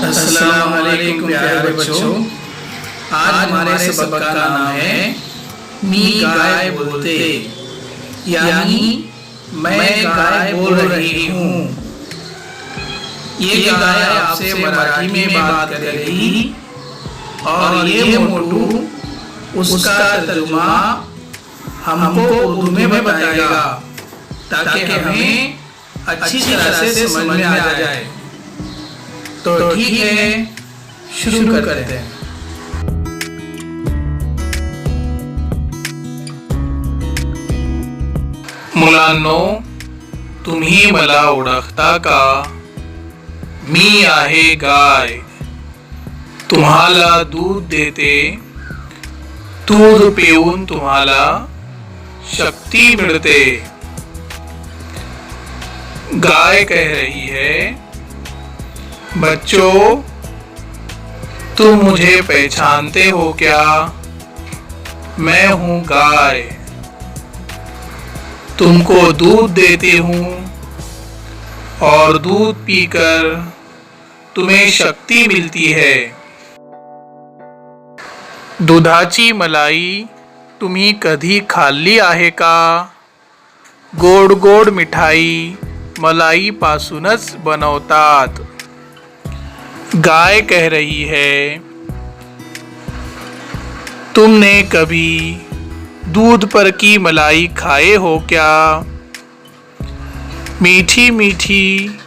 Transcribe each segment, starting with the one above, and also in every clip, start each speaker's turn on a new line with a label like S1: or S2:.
S1: अस्सलाम वालेकुम प्यारे बच्चों। आज हमारे सबक का नाम है मी गाय बोलते, यानी मैं गाय बोल रही हूँ। ये गाय आपसे मराठी में बात करेगी और ये मोटू उसका तर्जुमा हमको उर्दू में बताएगा ताकि हमें अच्छी तरह से समझ में आ जाए। तो ठीक है, शुरू करते हैं।
S2: मुलांनो, तुम्ही मला ओळखता का? मी आहे गाय, तुम्हाला दूध देते। दूध पिऊन तुम्हाला शक्ति मिलते। गाय कह रही है, बच्चों तुम मुझे पहचानते हो क्या? मैं हूँ गाय, तुमको दूध देती हूँ और दूध पीकर तुम्हें शक्ति मिलती है। दुधाची मलाई तुम्ही कधी खाल्ली आहे का? गोड गोड मिठाई मलाई पासूनच बनवतात। गाय कह रही है, तुमने कभी दूध पर की मलाई खाए हो क्या? मीठी मीठी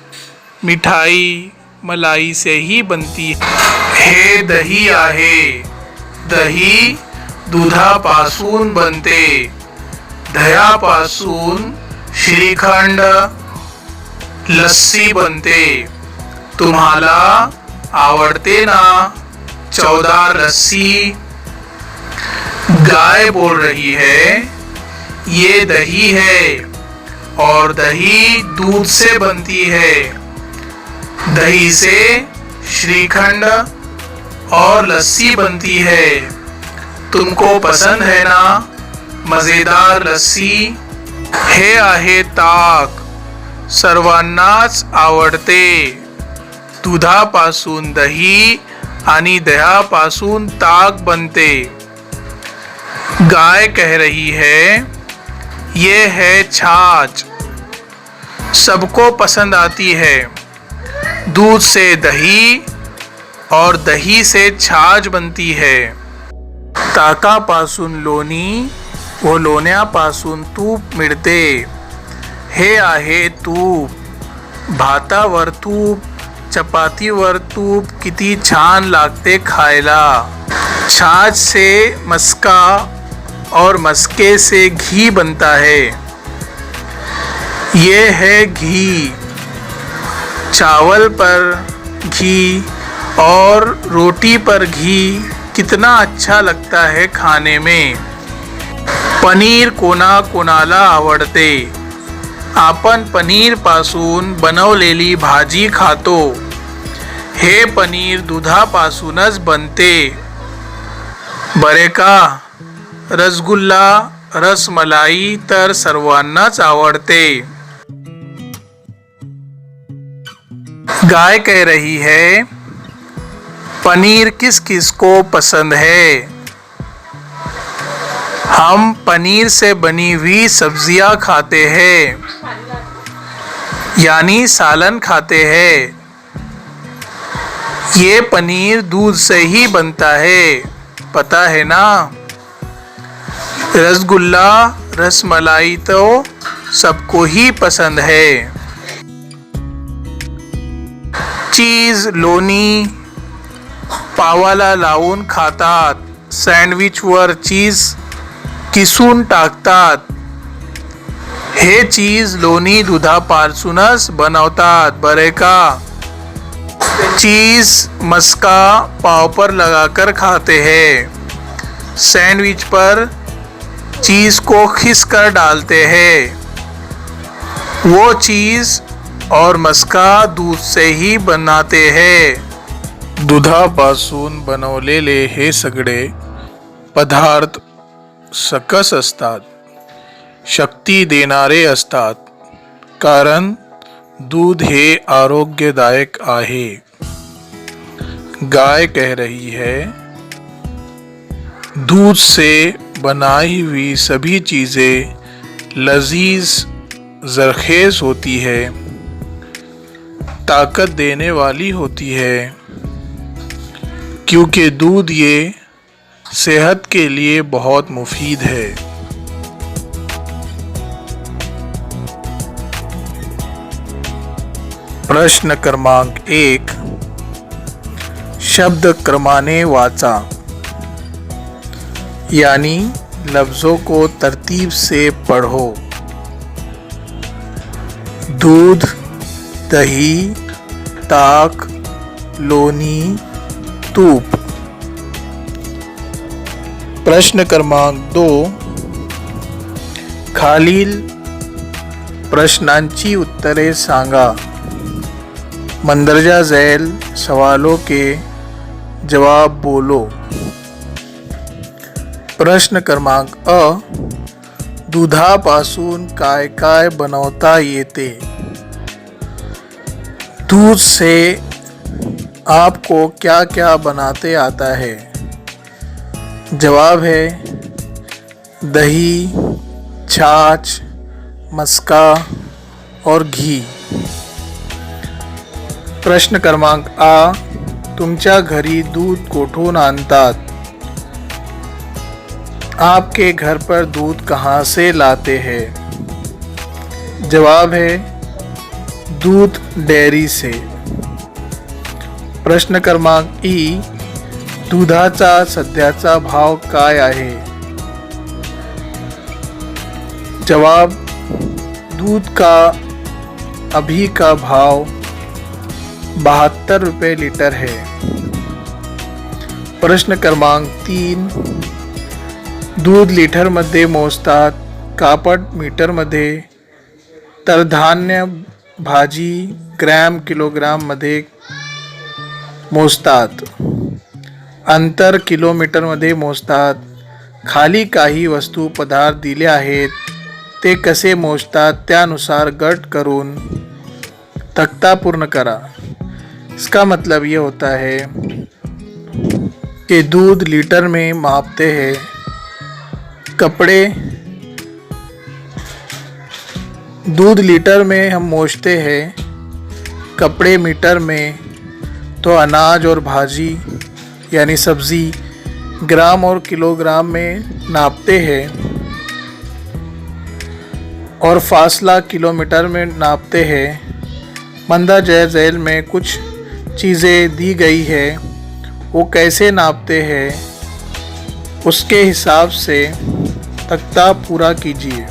S2: मिठाई मलाई से ही बनती है। हे दही आहे, दही दुधापासून बनते। दह्यापासून श्रीखंड लस्सी बनते। तुम्हाला आवडते ना 14 लस्सी? गाय बोल रही है, ये दही है और दही दूध से बनती है। दही से श्रीखंड और लस्सी बनती है। तुमको पसंद है ना मजेदार लस्सी? हे आहे ताक, सर्वांनाच आवडते। दुधापासून दही आणि दह्यापासून ताक बनते। गाय कह रही है, ये है छाछ, सबको पसंद आती है। दूध से दही और दही से छाछ बनती है। ताकापासून लोणी व लोण्यापासून तूप मिळते। हे आहे तूप, भातावर तूप, चपातीवर तूप किती छान लागते खायला। छाछ से मस्का और मस्के से घी बनता है। ये है घी, चावल पर घी और रोटी पर घी कितना अच्छा लगता है खाने में। पनीर कोणाला आवडते? आपण पनीर पासून बनवलेली भाजी खातो। हे पनीर दुधापासूनच बनते बरे का? रसगुल्ला रसमलाई तर सर्वांनाच आवडते। गाय कह रही है, पनीर किस किस को पसंद है? हम पनीर से बनी हुई सब्जियां खाते हैं, यानी सालन खाते हैं। ये पनीर दूध से ही बनता है, पता है ना? रसगुल्ला रसमलाई तो सबको ही पसंद है। चीज लोणी पावाला लावून खातात। सँडविचवर चीज किसून टाकतात। हे चीज लोणी दुधापासूनच बनवतात बरे का? चीज मस्का पाव पर लगाकर खाते हैं। सैंडविच पर चीज को खिस कर डालते हैं। वो चीज और मस्का दूध से ही बनाते हैं। दुधापासून बनवलेले हे सगळे पदार्थ सकस असतात। शक्ती देणारे असतात, कारण दूध हे आरोग्यदायक आहे. गाय कह रही है, दूध से बनाई हुई सभी चीजें लजीज जरखेज होती है, ताकत देने वाली होती है, क्योंकि दूध ये सेहत के लिए बहुत मुफीद है. प्रश्न क्रमांक 1. शब्द क्रमाने वाचा, यानी लफ्ज़ों को तरतीब से पढ़ो. दूध, दही, ताक, लोनी, तूप. प्रश्न क्रमांक 2. खालील प्रश्नांची उत्तरे सांगा. मंदरजा झैल सवालों के जवाब बोलो. प्रश्न क्रमांक अ. दुधापासून काय काय बनवता येते? दूध से आपको क्या क्या बनाते आता है? जवाब है दही, छाछ, मस्का और घी. प्रश्न क्रमांक आ. तुमच्या घरी दूध कोठून आणतात? आपके घर पर दूध कहाँ से लाते हैं? जवाब है दूध डेयरी से. प्रश्न क्रमांक ई. दुधाचा सध्याचा भाव काय आहे? जवाब दूध का अभी का भाव 72 रुपये लीटर है. प्रश्न क्रमांक 3. दूध लिटरमध्ये मोजतात, कापड मीटरमध्ये, तर धान्य भाजी ग्रॅम किलोग्राममध्ये मोजतात, अंतर किलोमीटरमध्ये मोजतात. खाली काही वस्तू पदार्थ दिले आहेत, ते कसे मोजतात त्यानुसार गट करून तख्ता पूर्ण करा. इसका मतलब ये होता है कि दूध लीटर में मापते हैं, कपड़े दूध लीटर में हम मोजते हैं, कपड़े मीटर में, तो अनाज और भाजी यानी सब्ज़ी ग्राम और किलोग्राम में नापते हैं, और फासला किलोमीटर में नापते हैं. मंदरजा झैल में कुछ चीज़ें दी गई है, वो कैसे नापते हैं उसके हिसाब से तख्ता पूरा कीजिए.